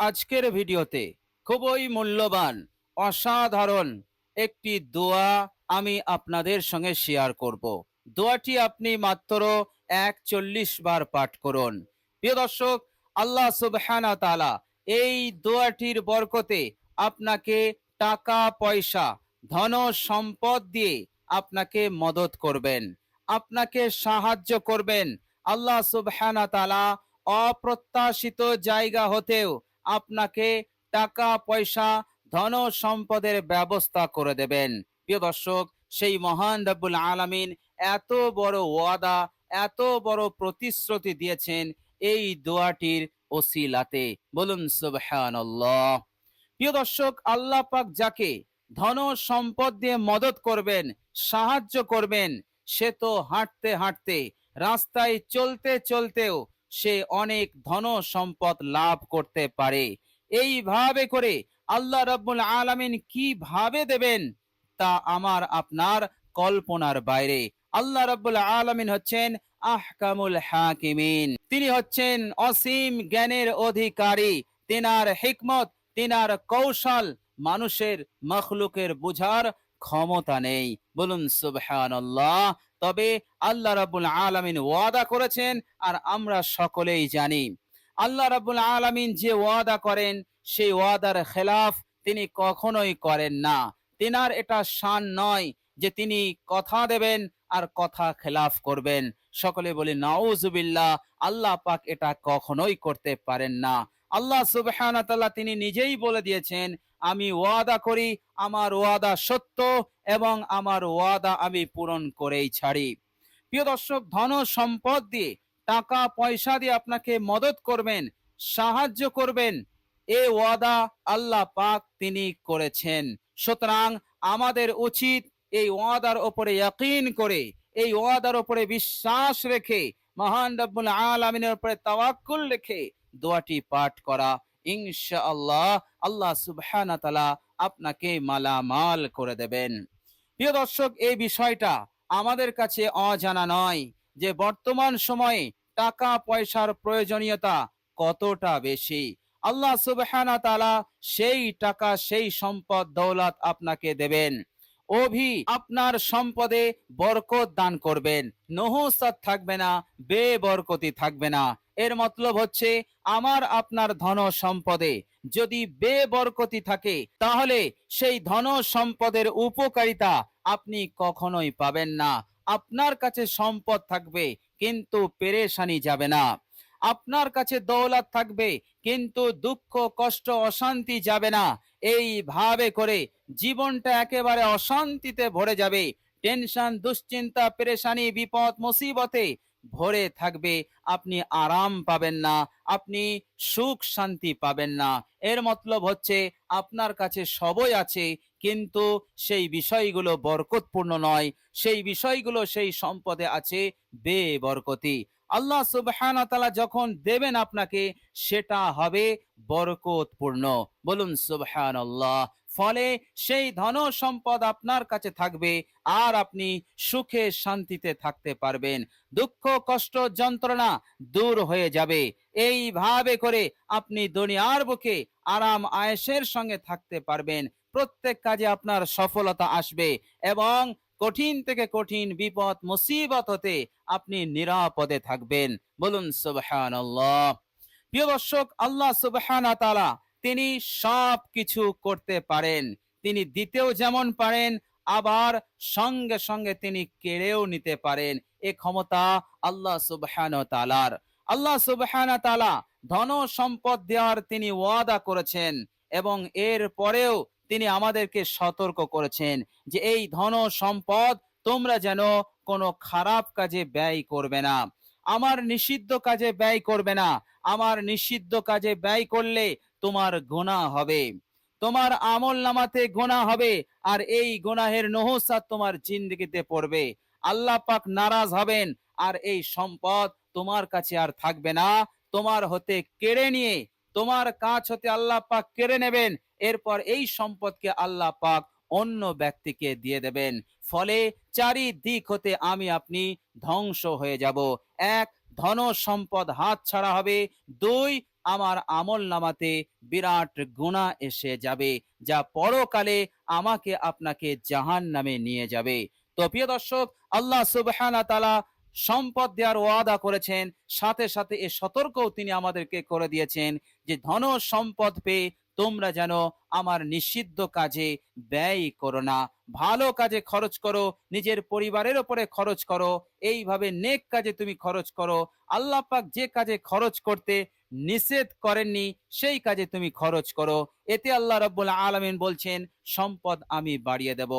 আজকের ভিডিওতে খুবই মূল্যবান অসাধারণ একটি দোয়া আমি আপনাদের সঙ্গে শেয়ার করব। দোয়াটি আপনি মাত্র ৪১ বার পাঠ করুন। প্রিয় দর্শক, আল্লাহ সুবহানাহু ওয়া তাআলা এই দোয়াটির বরকতে আপনাকে টাকা পয়সা ধন সম্পদ দিয়ে আপনাকে মদত করবেন, আপনাকে সাহায্য করবেন। আল্লাহ সুবহানাহু ওয়া তাআলা অপ্রত্যাশিত জায়গা হতেও আপনাকে টাকা পয়সা ধন সম্পদের ব্যবস্থা করে দেবেন। প্রিয় দর্শক, সেই মহান রব্বুল আলামিন এত বড় ওয়াদা, এত বড় প্রতিশ্রুতি দিয়েছেন এই দোয়াটির ওসিলাতে। বলুন সুবহানাল্লাহ। প্রিয় দর্শক, আল্লাহ পাক যাকে ধন সম্পদ দিয়ে মদত করবেন, সাহায্য করবেন, সে তো হাঁটতে হাঁটতে, রাস্তায় চলতে চলতেও সে অনেক ধন সম্পদ লাভ করতে পারে। এইভাবে করে আল্লাহ রাব্বুল আলামিন কিভাবে দেবেন তা আমার আপনার কল্পনার বাইরে। আল্লাহ রাব্বুল আলামিন হচ্ছেন আহকামুল হাকিমিন, তিনি হচ্ছেন অসীম জ্ঞানের অধিকারী। তিনার হিকমত, তিনার কৌশল মানুষের মখলুকের বুঝার ক্ষমতা নেই। বলুন সুবহানাল্লাহ। তবে আল্লাহ রাব্বুল আলামিন ওয়াদা করেছেন, আর আমরা সকলেই জানি আল্লাহ রাব্বুল আলামিন যে ওয়াদা করেন সেই ওয়াদার খেলাফ তিনি কখনোই করেন না। তিনার এটা শান নয় যে তিনি কথা দেবেন আর কথা খেলাফ করবেন। সকলে বলি নাউজুবিল্লাহ। আল্লাহ পাক এটা কখনোই করতে পারেন না। আল্লাহ সুবহানাহু ওয়া তাআলা তিনি নিজেই বলে দিয়েছেন, আমি ওয়াদা করি, আমার ওয়াদা সত্য এবং আমার ওয়াদা আমি পূরণ করেই ছাড়ি। প্রিয় দর্শক, ধন সম্পদ দিয়ে, টাকা পয়সা দিয়ে আপনাকে মদত করবেন, সাহায্য করবেন, এ ওয়াদা আল্লাহ পাক তিনি করেছেন। সুতরাং আমাদের উচিত এই ওয়াদার উপরে ইয়াকিন করে, এই ওয়াদার উপরে বিশ্বাস রেখে, মহান রব্বুল আলামিনের উপরে তাওয়াক্কুল রেখে দোয়াটি পাঠ করা। ইনশাআল্লাহ আল্লাহ সুবহানাহু ওয়া তাআলা আপনাকে মালামাল করে দেবেন। প্রিয় দর্শক, এই বিষয়টা আমাদের কাছে অজানা নয় যে বর্তমান সময়ে টাকা পয়সার প্রয়োজনীয়তা কতটা বেশি। আল্লাহ সুবহানাহু ওয়া তাআলা সেই টাকা, সেই সম্পদ দৌলত আপনাকে দেবেন। আপনার সম্পদে বরকত দান করবেন, নহুসাত থাকবে না, বেবরকতি থাকবে না। এর মতলব হচ্ছে আমার আপনার ধন সম্পদে যদি বেবরকতি থাকে তাহলে সেই ধন সম্পদের উপকারিতা আপনি কখনোই পাবেন না। আপনার কাছে সম্পদ থাকবে কিন্তু পেরেশানি যাবে না। আপনার কাছে দৌলত থাকবে কিন্তু দুঃখ কষ্ট অশান্তি যাবে না। এইভাবে করে জীবনটা একেবারে অশান্তিতে ভরে যাবে। টেনশন, দুশ্চিন্তা, পেরেশানি, বিপদ, মুসিবতে ভরে থাকবে। আপনি আরাম পাবেন না, আপনি সুখ শান্তি পাবেন না। এর মতলব হচ্ছে আপনার কাছে সবই আছে কিন্তু সেই বিষয়গুলো বরকতপূর্ণ নয়, সেই বিষয়গুলো, সেই সম্পদে আছে বেবরকতি। আল্লাহ সুবহানাহু ওয়া তাআলা যখন দেবেন আপনাকে সেটা হবে বরকতপূর্ণ। বলুন সুবহানাল্লাহ। ফলে সেই ধন সম্পদ আপনার কাছে থাকবে আর আপনি সুখে শান্তিতে থাকতে পারবেন। দুঃখ কষ্ট যন্ত্রণা দূর হয়ে যাবে। এইভাবে করে আপনি দুনিয়ার বুকে আরাম আয়েশের সঙ্গে থাকতে পারবেন। প্রত্যেক কাজে আপনার সফলতা আসবে এবং কঠিন থেকে কঠিন বিপদ মুসিবত হতে আপনি নিরাপদে থাকবেন। বলুন সুবহানাল্লাহ। প্রিয় দর্শক, আল্লাহ সুবহানাহু ওয়া তাআলা তিনি সব কিছু করতে পারেন। তিনি দিতেও যেমন পারেন, আবার সঙ্গে সঙ্গে তিনি কেড়েও নিতে পারেন। এ ক্ষমতা আল্লাহ সুবহানাহু ওয়া তাআলার। আল্লাহ সুবহানাহু ওয়া তাআলা ধন সম্পদ দেওয়ার তিনি ওয়াদা করেছেন এবং এর পরেও তিনি আমাদেরকে সতর্ক করেছেন যে এই ধন সম্পদ তোমরা যেন কোনো খারাপ কাজে ব্যয় করবে না, আমার নিষিদ্ধ কাজে ব্যয় করবে না। আমার নিষিদ্ধ কাজে ব্যয় করলে তোমার গুনাহ হবে, তোমার আমল নামাতে গুনাহ হবে, আর এই গুনাহের নহুসাত তোমার জিন্দেগিতে পড়বে। আল্লাহ পাক নারাজ হবেন আর এই সম্পদ তোমার কাছে আর থাকবে না। তোমার হতে কেড়ে নিয়ে, তোমার কাছ হতে আল্লাহ পাক কেড়ে নেবেন। এরপর এই সম্পদকে আল্লাহ পাক অন্য ব্যক্তিকে দিয়ে দেবেন। ফলে চারিদিক হতে আমি আপনি ধ্বংস হয়ে যাব। এক, ধন সম্পদ হাত ছাড়া হবে। দুই, আমার আমল নামাতে বিরাট গুনাহ এসে যাবে, যা পরকালে আমাকে আপনাকে জাহান্নামে নিয়ে যাবে। তো প্রিয় দর্শক, আল্লাহ সুবহানাহু ওয়া তাআলা সম্পদ দেওয়ার ওয়াদা করেছেন, সাথে সাথে এ সতর্কও তিনি আমাদেরকে করে দিয়েছেন যে ধন সম্পদ পেয়ে তোমরা যেন আমার নিষিদ্ধ কাজে ব্যয় করো না, ভালো কাজে খরচ করো, নিজের পরিবারের উপরে খরচ করো, এইভাবে নেক কাজে তুমি খরচ করো। আল্লাহ পাক যে কাজে খরচ করতে নিষেধ করেননি সেই কাজে তুমি খরচ করো। এতে আল্লাহ রাব্বুল আলামিন বলছেন সম্পদ আমি বাড়িয়ে দেব,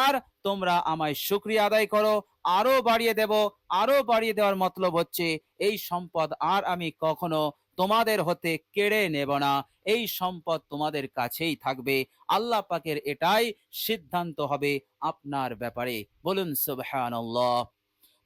আর তোমরা আমায় শুকরিয়া আদায় করো, আরো বাড়িয়ে দেব। আরো বাড়িয়ে দেওয়ার মতলব হচ্ছে এই সম্পদ আর আমি কখনো তোমাদের হতে কেড়ে নেব না, এই সম্পদ তোমাদের কাছেই থাকবে। আল্লাহ পাকের এটাই সিদ্ধান্ত হবে আপনার ব্যাপারে। বলুন সুবহানাল্লাহ।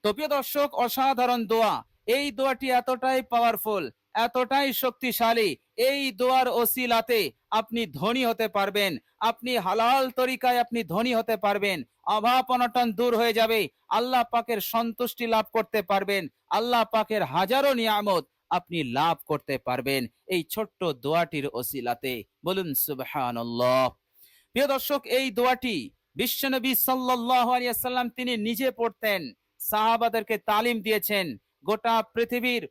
তো প্রিয় দর্শক, অসাধারণ দোয়া। এই দোয়াটি এতটাই পাওয়ারফুল, এতটাই শক্তিশালী, এই দোয়ার ওসিলাতে আপনি ধনী হতে পারবেন, আপনি হালাল তরিকায় আপনি ধনী হতে পারবেন, অভাব অনটন দূর হয়ে যাবে, আল্লাহ পাকের সন্তুষ্টি লাভ করতে পারবেন, আল্লাহ পাকের হাজারো নিয়ামত আপনি লাভ করতে পারবেন এই ছোট্ট দোয়াটির ওসিলাতে। বলুন সুবহানাল্লাহ। প্রিয় দর্শক, এই দোয়াটি বিশ্বনবী সাল্লাল্লাহু আলাইহি ওয়াসাল্লাম তিনি নিজে পড়তেন, সাহাবাদেরকে তালিম দিয়েছেন, গোটা পৃথিবীর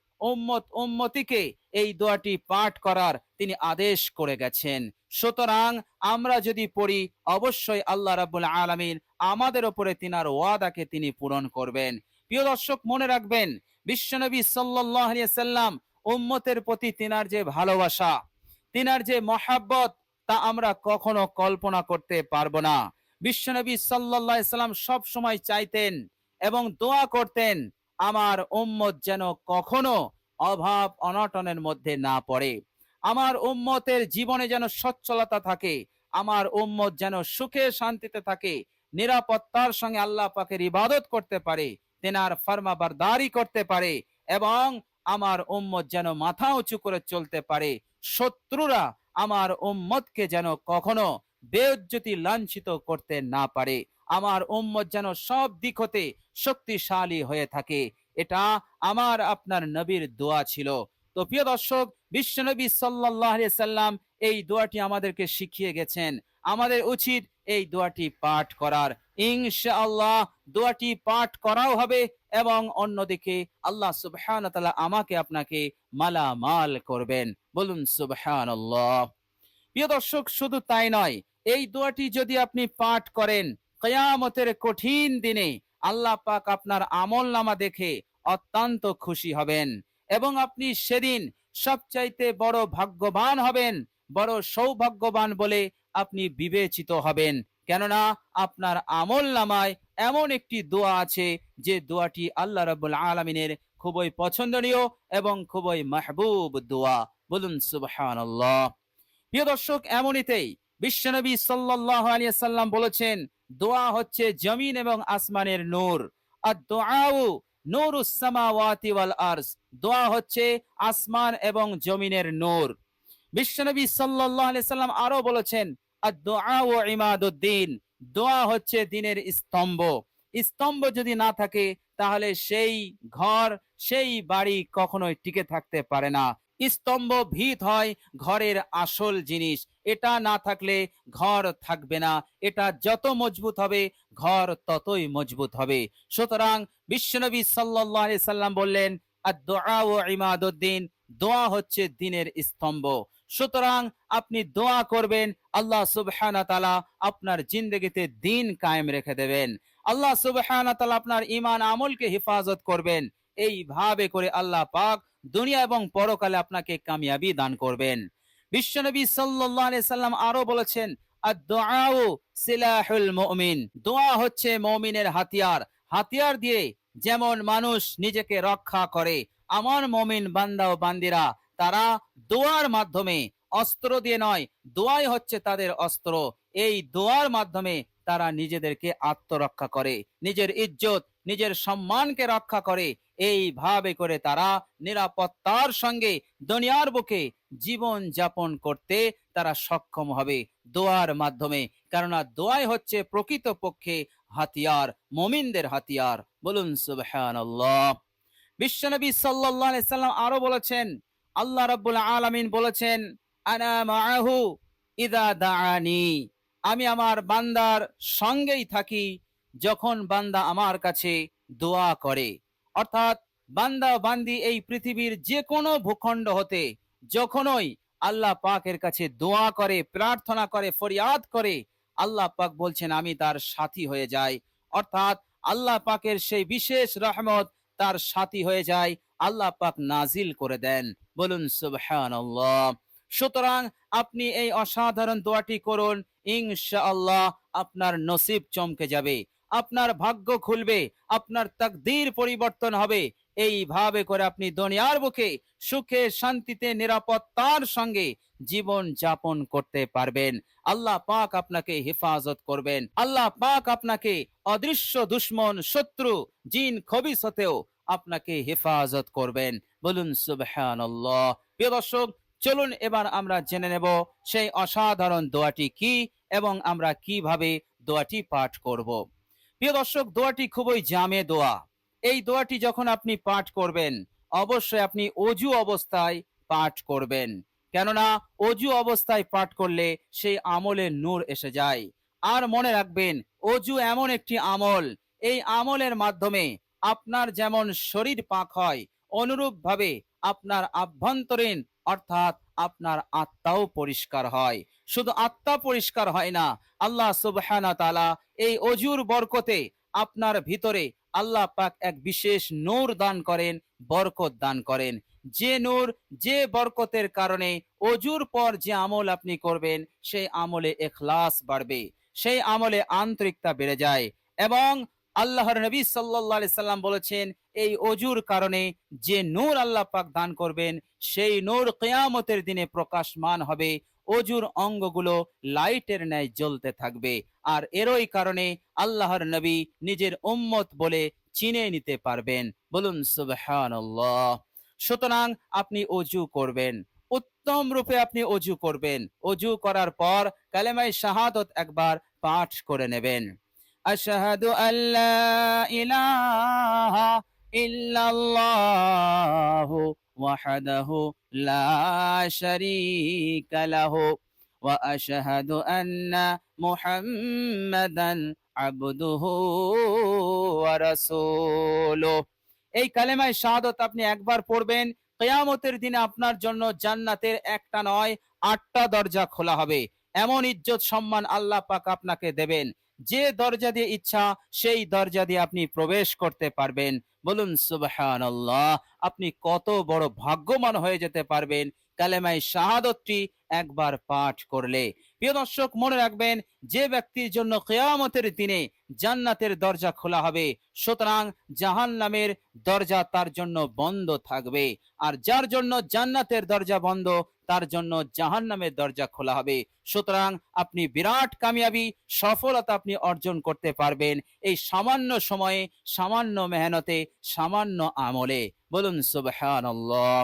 উম্মতিকে এই দোয়াটি পাঠ করার তিনি আদেশ করে গেছেন। সুতরাং আমরা যদি পড়ি, অবশ্যই আল্লাহ রাব্বুল আলামিন আমাদের উপরে তিনার ওয়াদাকে তিনি পূরণ করবেন। প্রিয় দর্শক, মনে রাখবেন বিশ্বনবী সাল্লাল্লাহু আলাইহি ওয়াসাল্লাম উম্মতের প্রতি তিনার যে ভালোবাসা, তিনার যে মহাব্বত, তা আমরা কখনো কল্পনা করতে পারবো না। বিশ্বনবী সাল্লাল্লাহু আলাইহি সাল্লাম সব সময় চাইতেন এবং দোয়া করতেন আমার উম্মত যেন কখনো অভাব অনটনের মধ্যে না পড়ে, আমার উম্মতের জীবনে যেন সচ্ছলতা থাকে, আমার উম্মত যেন সুখে শান্তিতে থাকে, নিরাপত্তার সঙ্গে আল্লাহ পাকের ইবাদত করতে পারে, তেনার ফরমাবরদারি করতে পারে, এবং আমার উম্মত যেন মাথা উঁচু করে চলতে পারে, শত্রুরা আমার উম্মতকে যেন কখনো বেইজ্জতি লাঞ্ছিত করতে না পারে, আমার উম্মত যেন সব দিক হতে শক্তিশালী হয়ে থাকে। এটা আমার আপনার নবীর দোয়া ছিল। তো প্রিয় দর্শক, বিশ্বনবী সাল্লাল্লাহু আলাইহি সাল্লাম এই দোয়াটি আমাদেরকে শিখিয়ে গেছেন, আমাদের উচিত এই দোয়াটি পাঠ করার। ইনশাআল্লাহ দোয়াটি পাঠ করাও হবে, এবং অন্যদিকে আল্লাহ সুবহানাহু ওয়া তাআলা আমাকে আপনাকে মালামাল করবেন। বলুন সুবহানাল্লাহ। প্রিয় দর্শক, শুধু তাই নয়, এই দোয়াটি যদি আপনি পাঠ করেন, কিয়ামতের কঠিন দিনে আল্লাহ পাক আপনার আমলনামা দেখে অত্যন্ত খুশি হবেন, এবং আপনি সেদিন সবচাইতে বড় ভাগ্যবান হবেন, বড় সৌভাগ্যবান বলে আপনি বিবেচিত হবেন। কেননা আপনার আমলনামায় এমন একটি দোয়া আছে যে দোয়াটি আল্লাহ রাব্বুল আলামিনের খুবই পছন্দনীয় এবং খুবই মাহবুব দোয়া। বলুন সুবহানাল্লাহ। প্রিয় দর্শক, এমনিতেই বিশ্বনবী সাল্লাল্লাহু আলাইহি ওয়াসাল্লাম বলেছেন দোয়া হচ্ছে জমিন এবং আসমানের নূর। আর দুআউ নূরুস সামাওয়াতি ওয়াল আরজ, দোয়া হচ্ছে আসমান এবং জমিনের নূর। বিশ্বনবী সাল্লাল্লাহু আলাইহি সাল্লাম আরো বলেছেন আদ-দুআউ ইমাদুদ্দিন, দোয়া হচ্ছে দ্বীনের স্তম্ভ। স্তম্ভ যদি না থাকে তাহলে সেই ঘর, সেই বাড়ি কখনোই টিকে থাকতে পারে না। স্তম্ভ ভিত হয় ঘরের আসল জিনিস, এটা না থাকলে ঘর থাকবে না, এটা যত মজবুত হবে ঘর ততই মজবুত হবে। সুতরাং বিশ্বনবী সাল্লাল্লাহু আলাইহি সাল্লাম বললেন আদ-দুআউ ইমাদুদ্দিন, দোয়া হচ্ছে দ্বীনের স্তম্ভ। সুতরাং আপনি দোয়া করবেন, আল্লাহ সুবহানাহু ওয়া তাআলা আপনার জিন্দেগিতে দ্বীন কায়েম রেখে দেবেন, আল্লাহ সুবহানাহু ওয়া তাআলা আপনার ঈমান আমলকে হেফাজত করবেন। এইভাবে করে আল্লাহ পাক দুনিয়া এবং পরকালে আপনাকে কামিয়াবি দান করবেন। বিশ্বনবী সাল্লাল্লাহু আলাইহি সাল্লাম আরো বলেছেন আদ-দুআউ সিলাহুল মুমিন, দোয়া হচ্ছে মুমিনের হাতিয়ার। হাতিয়ার দিয়ে যেমন মানুষ নিজেকে রক্ষা করে, আমার মুমিন বান্দা ও বান্দিরা তারা দোয়ার মাধ্যমে, অস্ত্র দিয়ে নয়, দোয়াই হচ্ছে তাদের অস্ত্র। এই দোয়ার মাধ্যমে তারা নিজেদেরকে আত্মরক্ষা করে, নিজের ইজ্জত, নিজের সম্মানকে রক্ষা করে। এইভাবে করে তারা নিরাপত্তার সঙ্গে দুনিয়ার বুকে জীবন যাপন করতে তারা সক্ষম হবে দোয়ার মাধ্যমে। কেননা দোয়াই হচ্ছে প্রকৃত পক্ষে হাতিয়ার, মুমিনদের হাতিয়ার। বলুন সুবহানাল্লাহ। বিশ্বনবী সাল্লাল্লাহু আলাইহি সাল্লাম আরো বলেছেন আল্লাহ রাব্বুল আলামিন বলেছেন, আনা মাআহু ইযা দাআনি, আমি আমার বান্দার সঙ্গেই থাকি যখন বান্দা আমার কাছে দোয়া করে। অর্থাৎ বান্দা বান্দি এই পৃথিবীর যে কোনো ভূখণ্ড হতে যখনই আল্লাহ পাকের কাছে দোয়া করে, প্রার্থনা করে, ফরিয়াদ করে, আল্লাহ পাক বলছেন আমি তার সাথী হয়ে যাই। অর্থাৎ আল্লাহ পাকের সেই বিশেষ রহমত তার সাথী হয়ে যায়, আল্লাহ পাক নাজিল করে দেন। বলুন সুবহানাল্লাহ। সুতরাং আপনি এই অসাধারণ দোয়াটি করুন, ইনশাআল্লাহ আপনার নসিব চমকে যাবে, আপনার ভাগ্য খুলবে, আপনার তাকদীর পরিবর্তন হবে। এইভাবে করে আপনি দুনিয়ার বুকে সুখে শান্তিতে নিরাপত্তার সঙ্গে জীবন যাপন করতে পারবেন। আল্লাহ পাক আপনাকে হেফাজত করবেন, আল্লাহ পাক আপনাকে অদৃশ্য দুশ্মন, শত্রু, জিন খবিসতেও আপনাকে হেফাজত করবেন। বলুন সুবহানাল্লাহ। প্রিয় দর্শক, চলুন এবার আমরা জেনে নেব সেই অসাধারণ দোয়াটি কি এবং আমরা কিভাবে দোয়াটি পাঠ করব। প্রিয় দর্শক, দোয়াটি খুবই জামে দোয়া। এই দোয়াটি যখন আপনি পাঠ করবেন, অবশ্যই আপনি অজু অবস্থায় পাঠ করবেন, কেননা অজু অবস্থায় পাঠ করলে সেই আমলে নূর এসে যায়। আর মনে রাখবেন, অজু এমন একটি আমল, এই আমলের মাধ্যমে আপনার যেমন শরীর পাক হয়, অনুরূপভাবে আপনার আভ্যন্তরীণ অর্থাৎ আপনার আত্মাও পরিষ্কার হয়। শুধু আত্মা পরিষ্কার হয় না, আল্লাহ সুবহানাহু ওয়া তাআলা এই অজুর বরকতে আপনার ভিতরে আল্লাহ পাক এক বিশেষ নূর দান করেন, বরকত দান করেন। যে নূর, যে বরকতের কারণে অজুর পর যে আমল আপনি করবেন সেই আমলে ইখলাস বাড়বে, সেই আমলে আন্তরিকতা বেড়ে যায়। এবং আল্লাহর নবী সাল্লাল্লাহু আলাইহি সাল্লাম বলেছেন, এই অজুর কারণে যে নূর আল্লাহ পাক দান করবেন সেই নূর কিয়ামতের দিনে প্রকাশমান হবে, অজুর অঙ্গগুলো লাইটের ন্যায় জ্বলতে থাকবে। আর এরই কারণে আল্লাহর নবী নিজের উম্মত বলে চিনে নিতে পারবেন। বলুন সুবহানাল্লাহ। সুতরাং আপনি অজু করবেন, উত্তম রূপে আপনি অজু করবেন। অজু করার পর কালেমায়ে শাহাদাত একবার পাঠ করে নেবেন। আশহাদু আল্লা ইলাহা ইল্লাল্লাহু ওয়াহদাহু লা শারীকা লাহু ওয়া আশহাদু আন্না মুহাম্মাদান আবদুহু ওয়া রাসূলুহু। এই কালেমায়ে শাহাদাত আপনি একবার পড়বেন, কিয়ামতের দিনে আপনার জন্য জান্নাতের একটা নয় ৮টা দরজা খোলা হবে। এমন ইজ্জত সম্মান আল্লাহ পাক আপনাকে দেবেন, যে দরজা দিয়ে ইচ্ছা সেই দরজা দিয়ে আপনি প্রবেশ করতে পারবেন। বলুন সুবহানাল্লাহ। আপনি কত বড় ভাগ্যবান হয়ে যেতে পারবেন কালেমায়ে শাহাদাতটি একবার পাঠ করলে। প্রিয় দর্শক, মনে রাখবেন, যে ব্যক্তির জন্য কিয়ামতের দিনে জান্নাতের দরজা খোলা হবে, সুতরাং জাহান্নামের দরজা তার জন্য বন্ধ থাকবে। আর যার জন্য জান্নাতের দরজা বন্ধ, তার জন্য জাহান্নামের দরজা খোলা হবে। সুতরাং আপনি বিরাট কামিয়াবি, সফলতা আপনি অর্জন করতে পারবেন এই সামান্য সময়ে, সামান্য মেহনতে, সামান্য আমলে। বলুন সুবহানাল্লাহ।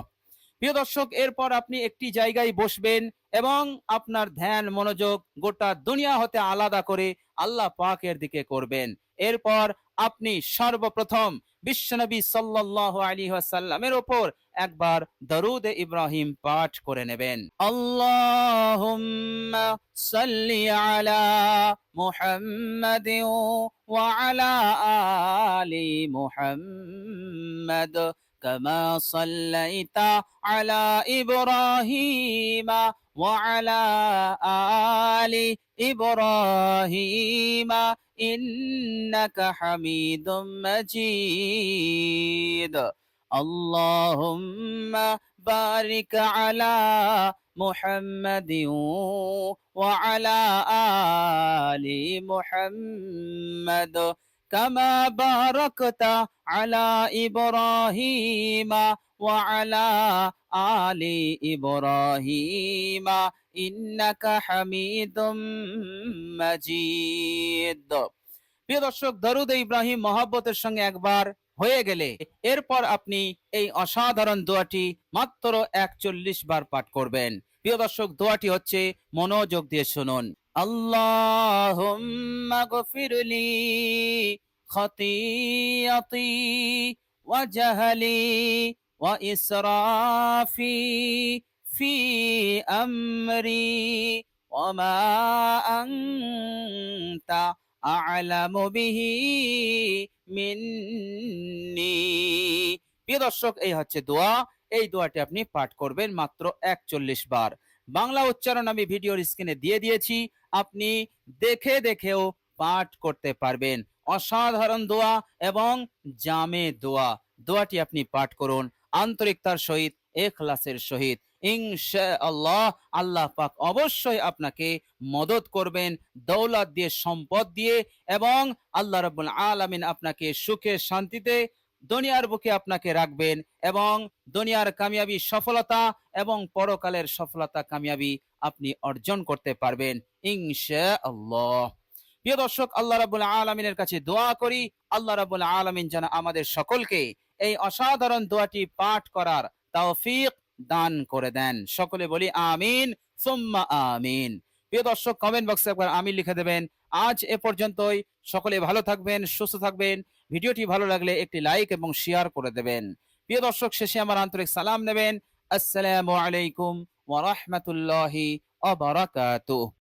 প্রিয় দর্শক, এরপর আপনি একটি জায়গায় বসবেন এবং আপনার ধ্যান মনোযোগ গোটা দুনিয়া হতে আলাদা করে আল্লাহ পাকের দিকে করবেন। এরপর আপনি সর্বপ্রথম বিশ্বনবী সাল্লাল্লাহু আলাইহি ওয়াসাল্লামের উপর একবার দরুদ ইব্রাহিম পাঠ করে নেবেন। আল্লাহুম্মা সাল্লি আলা মুহাম্মাদিন ওয়া আলা আলি মুহাম্মাদ كما صليت على إبراهيم وعلى آل إبراهيم إنك حميد مجيد اللهم بارك على محمد وعلى آل محمد كما باركت على إبراهيم وعلى آل إبراهيم إنك حميد مجيد। প্রিয় দর্শক, দরুদ ইব্রাহিম মহব্বতের সঙ্গে একবার হয়ে গেলে এরপর আপনি এই অসাধারণ দোয়াটি মাত্র ৪১ বার পাঠ করবেন। প্রিয় দর্শক, দোয়াটি হচ্ছে, মনোযোগ দিয়ে শুনুন। আল্লাহুম্মা গফিরলি খতিয়াতি ওয়া জাহলি وإسرافي في أمري وما أنت أعلم به মিন্নি। প্রিয় দর্শক, এই হচ্ছে দোয়া। এই দোয়াটি আপনি পাঠ করবেন মাত্র 41 বার। বাংলা উচ্চারণ আমি ভিডিওর স্ক্রিনে দিয়ে দিয়েছি, আপনি দেখে দেখেও পাঠ করতে পারবেন। অসাধারণ দোয়া এবং জামে দোয়া। দোয়াটি আপনি পাঠ করুন আন্তরিকতার সহিত, ইখলাসের সহিত। ইনশাআল্লাহ আল্লাহ পাক অবশ্যই আপনাকে মদত করবেন, দৌলত দিয়ে, সম্পদ দিয়ে, এবং আল্লাহ রাব্বুল আলামিন আপনাকে সুখে শান্তিতে দুনিয়ার বুকে আপনাকে রাখবেন, এবং দুনিয়ার কামিয়াবি সফলতা এবং পরকালের সফলতা কামিয়াবি আপনি অর্জন করতে পারবেন ইনশাআল্লাহ। প্রিয় দর্শক, আল্লাহ রাব্বুল আলামিনের কাছে দোয়া করি, আল্লাহ রাব্বুল আলামিন যেন আমাদের সকলকে এই অসাধারণ দোয়াটি পাঠ করার তৌফিক দান করে দেন। সকলে বলি আমিন সুম্মা আমিন। প্রিয় দর্শক, কমেন্ট বক্সে একবার আমিন লিখে দেবেন। আজ এ পর্যন্তই। সকলে ভালো থাকবেন, সুস্থ থাকবেন। ভিডিওটি ভালো লাগলে একটি লাইক এবং শেয়ার করে দেবেন। প্রিয় দর্শক, শেষে আমার আন্তরিক সালাম নেবেন। আসসালামু আলাইকুম ওয়া রাহমাতুল্লাহি ওয়া বারাকাতুহু।